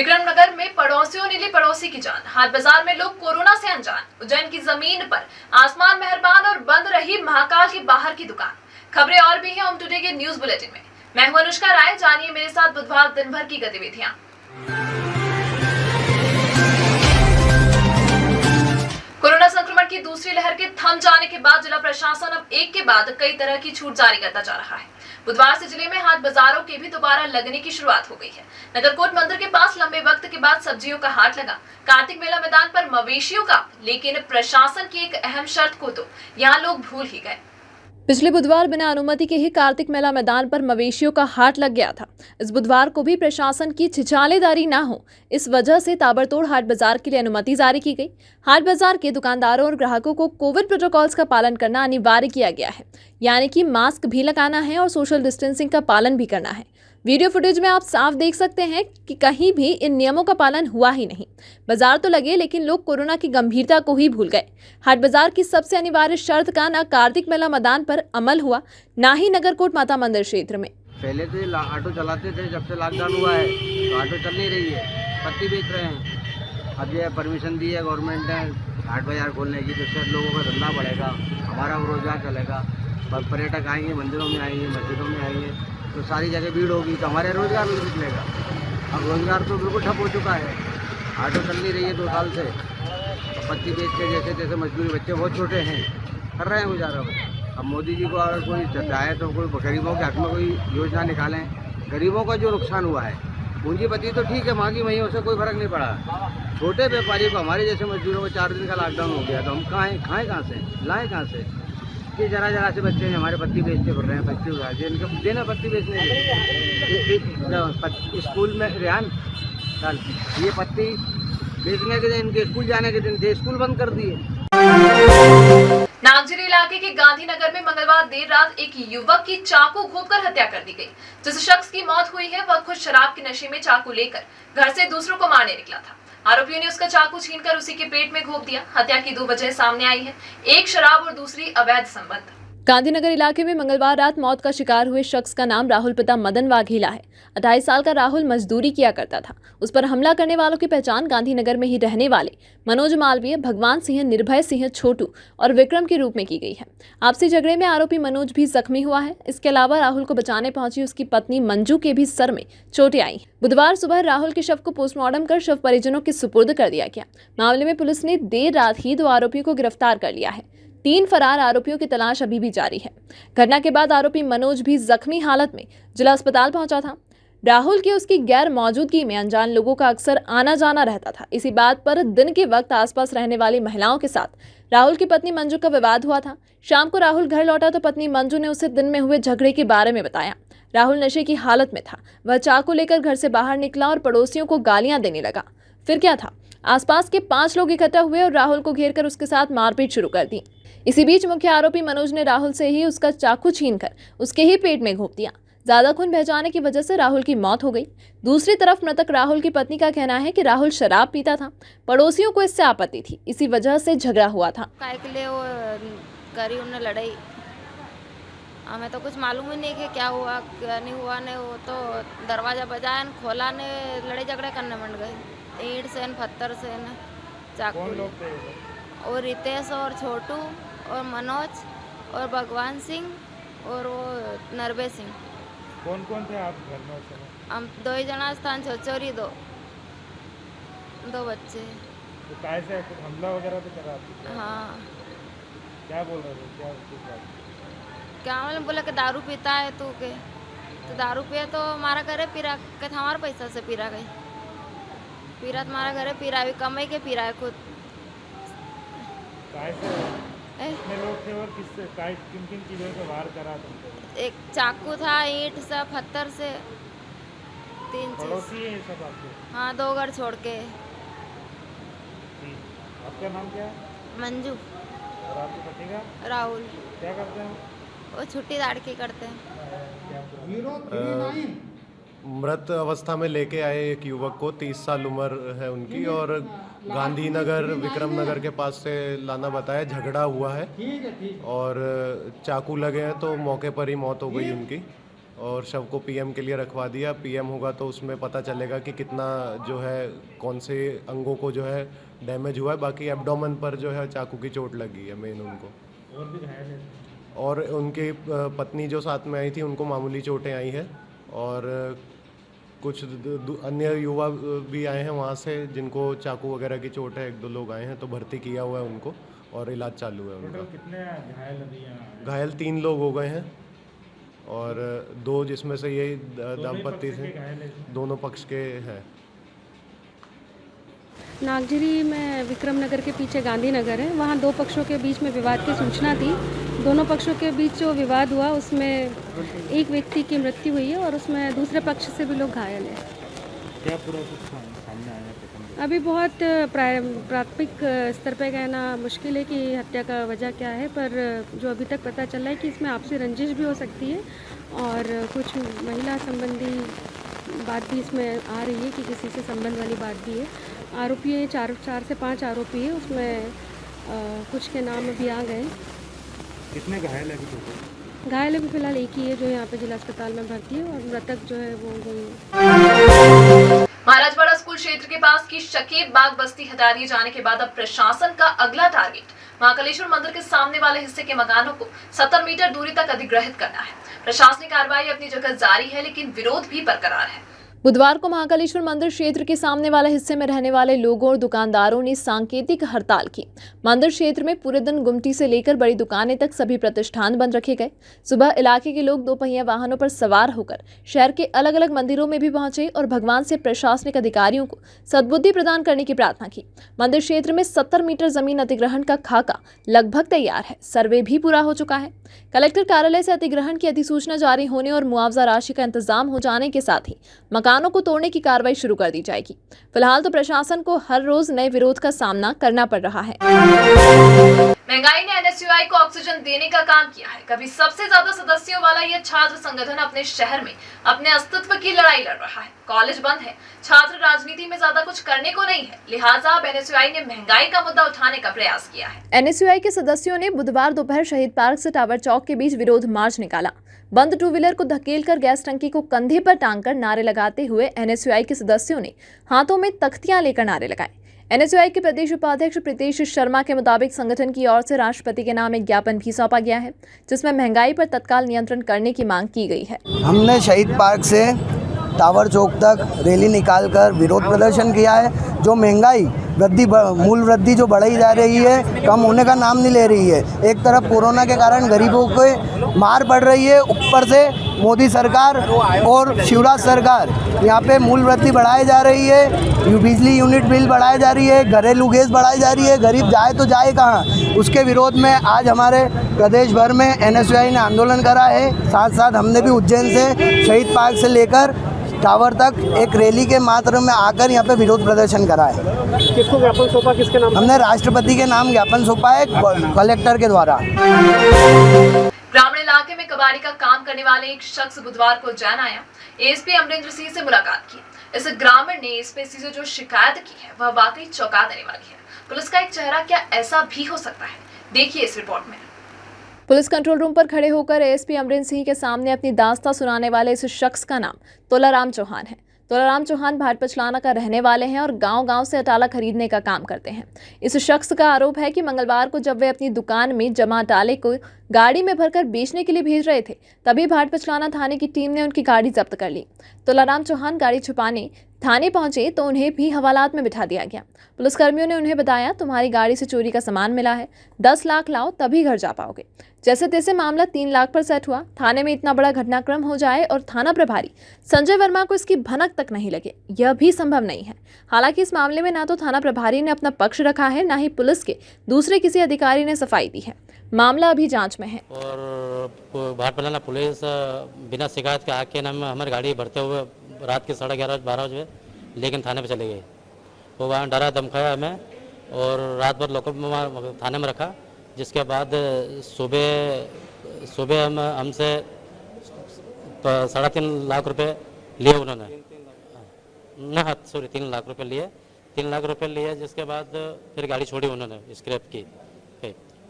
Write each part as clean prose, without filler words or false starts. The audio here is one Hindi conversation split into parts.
विक्रमनगर में पड़ोसियों ने ली पड़ोसी की जान। हाट बाजार में लोग कोरोना से अनजान। उज्जैन की जमीन पर आसमान मेहरबान और बंद रही महाकाल के बाहर की दुकान। खबरें और भी हैं होम टुडे के न्यूज बुलेटिन में। मैं हूं अनुष्का राय। जानिए मेरे साथ बुधवार दिन भर की गतिविधियां। कोरोना संक्रमण की दूसरी लहर के थम जाने के बाद जिला प्रशासन अब एक के बाद कई तरह की छूट जारी करता जा रहा है। बुधवार से जिले में हाट बाजारों के भी दोबारा लगने की शुरुआत हो गई है। नगरकोट मंदिर के पास लंबे वक्त के बाद सब्जियों का हाट लगा। कार्तिक मेला मैदान पर मवेशियों का, लेकिन प्रशासन की एक अहम शर्त को तो यहाँ लोग भूल ही गए। पिछले बुधवार बिना अनुमति के ही कार्तिक मेला मैदान पर मवेशियों का हाट लग गया था। इस बुधवार को भी प्रशासन की छिछालेदारी ना हो, इस वजह से ताबड़तोड़ हाट बाजार के लिए अनुमति जारी की गई। हाट बाजार के दुकानदारों और ग्राहकों को कोविड प्रोटोकॉल्स का पालन करना अनिवार्य किया गया है, यानी कि मास्क भी लगाना है और सोशल डिस्टेंसिंग का पालन भी करना है। वीडियो फुटेज में आप साफ देख सकते हैं कि कहीं भी इन नियमों का पालन हुआ ही नहीं। बाजार तो लगे, लेकिन लोग कोरोना की गंभीरता को ही भूल गए। हाट बाजार की सबसे अनिवार्य शर्त का न कार्तिक मेला मैदान पर अमल हुआ, ना ही नगरकोट माता मंदिर क्षेत्र में। पहले तो ऑटो चलाते थे, जब से लॉकडाउन हुआ है तो ऑटो चल नहीं रही है, पत्ती बेच रहे हैं। अब ये परमिशन दी है गवर्नमेंट ने हाट बाजार खोलने की, तो उससे लोगों का धंधा बढ़ेगा, हमारा रोजगार चलेगा। पर्यटक आएंगे, मंदिरों में आएंगे, मस्जिदों में आएंगे, तो सारी जगह भीड़ होगी, तो हमारे रोजगार भी निकलेगा। अब रोजगार तो बिल्कुल ठप हो चुका है, ऑटो चल नहीं रही है 2 साल से। तो पत्ती बेच के जैसे तैसे मजदूरी, बच्चे बहुत छोटे हैं, कर रहे हैं गुजारा। अब मोदी जी को अगर कोई चाहे तो कोई गरीबों के हक में कोई योजना निकालें। गरीबों का जो नुकसान हुआ है, पूंजीपति तो ठीक है, मांगी मही, उससे कोई फर्क नहीं पड़ा। छोटे व्यापारियों को, हमारे जैसे मजदूरों को 4 दिन का लॉकडाउन हो गया, तो हम खाएँ कहाँ से, लाएँ कहाँ से? ये जरा से बच्चे हैं हमारे, पत्ती बेचते फिर रहे हैं, पत्ती उगा के इनको देना पत्ती बेचने के। स्कूल में रेहान ये पत्ती बेचने के दिन, इनके स्कूल जाने के दिन थे, स्कूल बंद कर दिए। नागजिरी इलाके के गांधीनगर में मंगलवार देर रात एक युवक की चाकू घोंपकर हत्या कर दी गई। जिस शख्स की मौत हुई है वह खुद शराब के नशे में चाकू लेकर घर से दूसरों को मारने निकला था। आरोपियों ने उसका चाकू छीनकर उसी के पेट में घोंप दिया। हत्या की 2 वजह सामने आई है, एक शराब और दूसरी अवैध संबंध। गांधीनगर इलाके में मंगलवार रात मौत का शिकार हुए शख्स का नाम राहुल पिता मदन वाघेला है। 28 साल का राहुल मजदूरी किया करता था। उस पर हमला करने वालों की पहचान गांधीनगर में ही रहने वाले मनोज मालवीय, भगवान सिंह, निर्भय सिंह, छोटू और विक्रम के रूप में की गई है। आपसी झगड़े में आरोपी मनोज भी जख्मी हुआ है। इसके अलावा राहुल को बचाने पहुंची उसकी पत्नी मंजू के भी सर में चोटें आई। बुधवार सुबह राहुल के शव को पोस्टमार्टम कर शव परिजनों के सुपुर्द कर दिया गया। मामले में पुलिस ने देर रात ही 2 आरोपियों को गिरफ्तार कर लिया है। 3 फरार आरोपियों की तलाश अभी भी जारी है। घटना के बाद आरोपी मनोज भी जख्मी हालत में जिला अस्पताल पहुंचा था। राहुल के उसकी गैर मौजूदगी में अनजान लोगों का अक्सर आना जाना रहता था। इसी बात पर दिन के वक्त आसपास रहने वाली महिलाओं के साथ राहुल की पत्नी मंजू का विवाद हुआ था। शाम को राहुल घर लौटा तो पत्नी मंजू ने उसे दिन में हुए झगड़े के बारे में बताया। राहुल नशे की हालत में था। वह चाकू लेकर घर से बाहर निकला और पड़ोसियों को गालियां देने लगा। फिर क्या था, आसपास के 5 लोग इकट्ठा हुए और राहुल को घेरकर उसके साथ मारपीट शुरू कर दी। इसी बीच मुख्य आरोपी मनोज ने राहुल से ही उसका चाकू छीनकर उसके ही पेट में घोंप दिया। ज्यादा खून बह जाने की वजह से राहुल की मौत हो गई। दूसरी तरफ मृतक राहुल की पत्नी का कहना है कि राहुल शराब पीता था। पड़ोसियों को इससे आपत्ति थी, इसी वजह से झगड़ा हुआ था। काय के लिए वो करी उन्होंने लड़ाई, हमें तो कुछ मालूम ही नहीं कि क्या हुआ क्या नहीं हुआ। ने वो तो दरवाजा बजाया न खोला ने लड़ाई झगड़े करने मंड गए, ईंट से न पत्थर से न चाकू। और रितेश और छोटू और मनोज और भगवान सिंह और वो नरबे सिंह। कौन कौन थे आप घर में उस समय? हम 2 ही जना स्थान, छोचोरी 2 बच्चे। तो काय से कुछ हमला वगैरह तो करा आपको? हाँ। क्या बोल रहे थे, क्या कुछ बात? क्या मालूम, बोला कि दारू पीता है तू के, तो दारू पिया तो हमारा घरे पीरा के, हमारे पैसा से पीरा गई, पीरा तुम्हारा घरे पीरा भी कमाई के पीरा है खुद। काय से कितने लोग थे और किससे किन किन चीज़ों से वार करा तुमको? एक चाकू था, ईंट से, पत्थर से, 3 चीज। पड़ोसी है ये सब आपके? हाँ, 2 घर छोड़ के। आपका नाम क्या है? मंजू। और आपके पति का? राहुल। क्या करते हैं वो छुट्टी दाड़की करते हैं। मृत अवस्था में लेके आए एक युवक को, 30 साल उम्र है उनकी, और गांधीनगर विक्रमनगर के पास से लाना बताया। झगड़ा हुआ है और चाकू लगे हैं, तो मौके पर ही मौत हो गई उनकी। और शव को पीएम के लिए रखवा दिया। पीएम होगा तो उसमें पता चलेगा कि कितना जो है कौन से अंगों को जो है डैमेज हुआ है। बाकी एब्डोमेन पर जो है चाकू की चोट लगी है मेन उनको। और भी घायल है? और उनकी पत्नी जो साथ में आई थी उनको मामूली चोटें आई हैं। और कुछ अन्य युवा भी आए हैं वहाँ से जिनको चाकू वगैरह की चोट है। 1-2 लोग आए हैं तो भर्ती किया हुआ है उनको और इलाज चालू है उनका। टोटल कितने घायल अभी यहाँ? घायल 3 लोग हो गए हैं और 2 जिसमें से यही दंपत्ति थे, दोनों पक्ष के हैं। नागझरी में विक्रम नगर के पीछे गांधी नगर है, वहाँ 2 पक्षों के बीच में विवाद की सूचना थी। दोनों पक्षों के बीच जो विवाद हुआ उसमें एक व्यक्ति की मृत्यु हुई है और उसमें दूसरे पक्ष से भी लोग घायल हैं। क्या पूरा कुछ सामने आया है? अभी बहुत प्राथमिक स्तर पे कहना मुश्किल है कि हत्या का वजह क्या है, पर जो अभी तक पता चला है कि इसमें आपसी रंजिश भी हो सकती है और कुछ महिला संबंधी बात भी इसमें आ रही है कि किसी से संबंध वाली बात भी है। आरोपी है 4 से 5 आरोपी है, उसमें कुछ के नाम अभी आ गए। कितने घायल है अभी टोटल? घायल अभी फिलहाल एक ही है जो यहाँ पे जिला अस्पताल में भर्ती है और मृतक जो है वो गई। महाराजवाड़ा स्कूल क्षेत्र के पास की शकीब बाग बस्ती हटा दिए जाने के बाद अब प्रशासन का अगला टारगेट महाकालेश्वर मंदिर के सामने वाले हिस्से के मकानों को 70 मीटर दूरी तक अधिग्रहित करना है। प्रशासनिक कार्रवाई अपनी जगह जारी है लेकिन विरोध भी बरकरार है। बुधवार को महाकालेश्वर मंदिर क्षेत्र के सामने वाले हिस्से में रहने वाले लोगों और दुकानदारों ने सांकेतिक हड़ताल की। मंदिर क्षेत्र में पूरे दिन गुमटी से लेकर बड़ी दुकानें तक सभी प्रतिष्ठान बंद रखे गए। सुबह इलाके के लोग 2 पहिया वाहनों पर सवार होकर शहर के अलग अलग मंदिरों में भी पहुंचे और भगवान से प्रशासनिक अधिकारियों को सद्बुद्धि प्रदान करने की प्रार्थना की। मंदिर क्षेत्र में 70 मीटर जमीन अधिग्रहण का खाका लगभग तैयार है, सर्वे भी पूरा हो चुका है। कलेक्टर कार्यालय से अधिग्रहण की अधिसूचना जारी होने और मुआवजा राशि का इंतजाम हो जाने के साथ ही मकानों को तोड़ने की कार्रवाई शुरू कर दी जाएगी। फिलहाल तो प्रशासन को हर रोज नए विरोध का सामना करना पड़ रहा है। महंगाई ने एनएसयूआई को ऑक्सीजन देने का काम किया है। कभी सबसे ज्यादा सदस्यों वाला यह छात्र संगठन अपने शहर में अपने अस्तित्व की लड़ाई लड़ रहा है। कॉलेज बंद है, छात्र राजनीति में ज्यादा कुछ करने को नहीं है, लिहाजा अब एनएसयूआई ने महंगाई का मुद्दा उठाने का प्रयास किया है। एनएसयूआई के सदस्यों ने बुधवार दोपहर शहीद पार्क से टावर चौक के बीच विरोध मार्च निकाला। बंद 2 व्हीलर को धकेलकर गैस टंकी को कंधे पर टांगकर नारे लगाते हुए एनएसयूआई के सदस्यों ने हाथों में तख्तियां लेकर नारे लगाए। एनएसयूआई के प्रदेश उपाध्यक्ष प्रीतेश शर्मा के मुताबिक संगठन की ओर से राष्ट्रपति के नाम एक ज्ञापन भी सौंपा गया है जिसमें महंगाई पर तत्काल नियंत्रण करने की मांग की गई है। हमने शहीद पार्क से टावर चौक तक रैली निकालकर विरोध प्रदर्शन किया है। जो महंगाई मूल वृद्धि जो बढ़ाई जा रही है, कम होने का नाम नहीं ले रही है। एक तरफ कोरोना के कारण गरीबों को मार पड़ रही है, ऊपर से मोदी सरकार और शिवराज सरकार यहाँ पे मूल वृद्धि बढ़ाई जा रही है, बिजली यूनिट बिल बढ़ाई जा रही है, घरेलू गैस बढ़ाई जा रही है। गरीब जाए तो जाए कहाँ? उसके विरोध में आज हमारे प्रदेश भर में एनएसयूआई ने आंदोलन करा है। साथ साथ हमने भी उज्जैन से शहीद पार्क से लेकर टावर तक एक रैली के मात्र में आकर यहाँ पे विरोध प्रदर्शन करा है। किसको ज्ञापन सौंपा, किसके नाम? हमने राष्ट्रपति के नाम ज्ञापन सौंपा है कलेक्टर के द्वारा। ग्रामीण इलाके में कबाड़ी का काम करने वाले एक शख्स बुधवार को उज्जैन आया। एएसपी अमरेंद्र सिंह से मुलाकात की। इस ग्रामीण ने एएसपी से जो शिकायत की है वह वाकई चौंका देने वाली है। पुलिस का एक चेहरा क्या ऐसा भी हो सकता है, देखिए इस रिपोर्ट में। पुलिस कंट्रोल रूम पर खड़े होकर एएसपी अमरेंद्र सिंह के सामने अपनी दास्तां सुनाने वाले इस शख्स का नाम तोलाराम चौहान है। तोलाराम चौहान भाटपचलाना का रहने वाले हैं और गांव-गांव से अटाला खरीदने का काम करते हैं। इस शख्स का आरोप है कि मंगलवार को जब वे अपनी दुकान में जमा अटाले को गाड़ी में भरकर बेचने के लिए भेज रहे थे, तभी भाटपचलाना थाने की टीम ने उनकी गाड़ी जब्त कर ली। तोलाराम चौहान गाड़ी छुपाने थाने पहुंचे तो उन्हें भी हवालात में बिठा दिया गया। पुलिसकर्मियों ने उन्हें बताया, तुम्हारी गाड़ी से चोरी का सामान मिला है, 10 लाख लाओ तभी घर जा पाओगे। जैसे तैसे मामला 3 लाख पर सेट हुआ। थाने में इतना बड़ा घटनाक्रम हो जाए और थाना प्रभारी संजय वर्मा को इसकी भनक तक नहीं लगे, यह भी संभव नहीं है। हालांकि इस मामले में ना तो थाना प्रभारी ने अपना पक्ष रखा है, ना ही पुलिस के दूसरे किसी अधिकारी ने सफाई दी है। मामला अभी जांच में है। और भाटपलाना पुलिस बिना शिकायत के आके नाम हमारी गाड़ी भरते हुए रात के 11:30-12 बजे लेकिन थाने पे चले गए। वो वहाँ डरा धमकाया हमें और रात भर लोगों को थाने में रखा। जिसके बाद सुबह हमसे 3.5 लाख रुपए लिए उन्होंने। 3 लाख रुपए लिए। 3 लाख रुपए लिए, जिसके बाद फिर गाड़ी छोड़ी उन्होंने स्क्रैप की।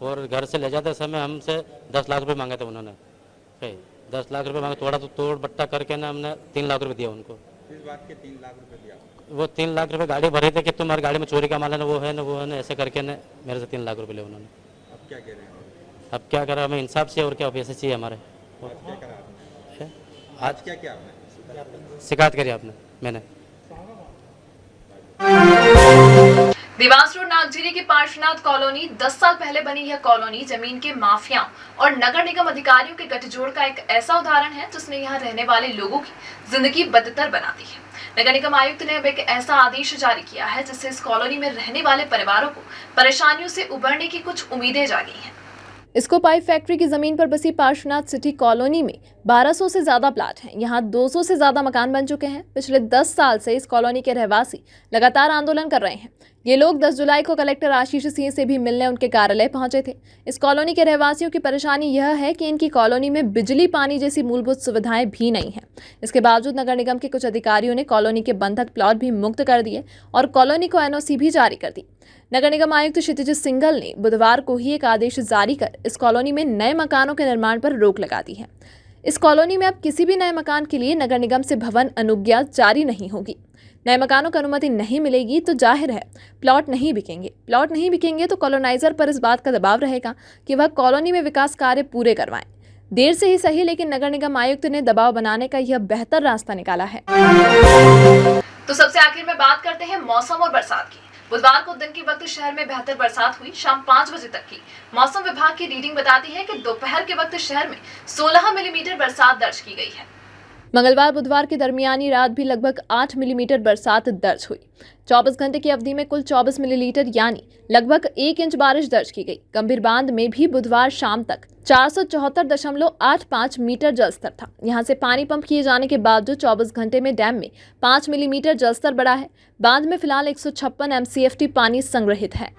और घर से ले जाते समय हमसे 10 लाख रुपए मांगे थे उन्होंने। 10 लाख रुपए मांगे, थोड़ा तो तोड़ बट्टा करके ना हमने 3 लाख रुपए दिया उनको। किस बात के 3 लाख रुपए दिया? वो 3 लाख रुपए गाड़ी भरे थे कि तुम्हारी गाड़ी में चोरी का माल है ना, वो है ना, वो है ना, ऐसे करके ना मेरे से 3 लाख रुपए ले उन्होंने। अब क्या कह रहे हैं? अब क्या करें, हमें इंसाफ चाहिए और क्या पैसे चाहिए हमारे। आज क्या करा आपने? आज क्या किया आपने? शिकायत करी आपने, मैंने। देवास रोड नागझीरी की पार्श्वनाथ कॉलोनी 10 साल पहले बनी यह कॉलोनी जमीन के माफियाओं और नगर निगम अधिकारियों के गठजोड़ का एक ऐसा उदाहरण है जिसने यहाँ रहने वाले लोगों की जिंदगी बदतर बना दी है। नगर निगम आयुक्त ने अब एक ऐसा आदेश जारी किया है जिससे इस कॉलोनी में रहने वाले परिवारों को परेशानियों से उबरने की कुछ उम्मीदें जागी हैं। इसको पाइप फैक्ट्री की जमीन पर बसी पार्श्वनाथ सिटी कॉलोनी में 1200 से ज्यादा प्लाट हैं। यहाँ 200 से ज्यादा मकान बन चुके हैं। पिछले 10 साल से इस कॉलोनी के रहवासी लगातार आंदोलन कर रहे हैं। ये लोग 10 जुलाई को कलेक्टर आशीष सिंह से भी मिलने उनके कार्यालय पहुंचे थे। इस कॉलोनी के रहवासियों की परेशानी यह है कि इनकी कॉलोनी में बिजली पानी जैसी मूलभूत सुविधाएं भी नहीं हैं। इसके बावजूद नगर निगम के कुछ अधिकारियों ने कॉलोनी के बंधक प्लॉट भी मुक्त कर दिए और कॉलोनी को एनओसी भी जारी कर दी। नगर निगम आयुक्त क्षितिज सिंघल ने बुधवार को ही एक आदेश जारी कर इस कॉलोनी में नए मकानों के निर्माण पर रोक लगा दी है। इस कॉलोनी में अब किसी भी नए मकान के लिए नगर निगम से भवन अनुज्ञा जारी नहीं होगी। नए मकानों को अनुमति नहीं मिलेगी तो जाहिर है प्लॉट नहीं बिकेंगे। प्लॉट नहीं बिकेंगे तो कॉलोनाइजर पर इस बात का दबाव रहेगा कि वह कॉलोनी में विकास कार्य पूरे करवाएं। देर से ही सही, लेकिन नगर निगम आयुक्त ने दबाव बनाने का यह बेहतर रास्ता निकाला है। तो सबसे आखिर में बात करते हैं मौसम और बरसात की। बुधवार को दिन के वक्त शहर में बेहतर बरसात हुई। शाम 5 बजे तक की मौसम विभाग की रीडिंग बताती है कि दोपहर के वक्त शहर में 16 मिलीमीटर बरसात दर्ज की गई है। मंगलवार बुधवार की दरमियानी रात भी लगभग 8 मिलीमीटर बरसात दर्ज हुई। 24 घंटे की अवधि में कुल 24 मिलीलीटर यानी लगभग 1 इंच बारिश दर्ज की गई। गंभीर बांध में भी बुधवार शाम तक 474.85 मीटर जलस्तर था। यहां से पानी पंप किए जाने के बावजूद 24 घंटे में डैम में 5 मिलीमीटर जलस्तर बढ़ा है। बांध में फिलहाल 156 MCFT पानी संग्रहित है।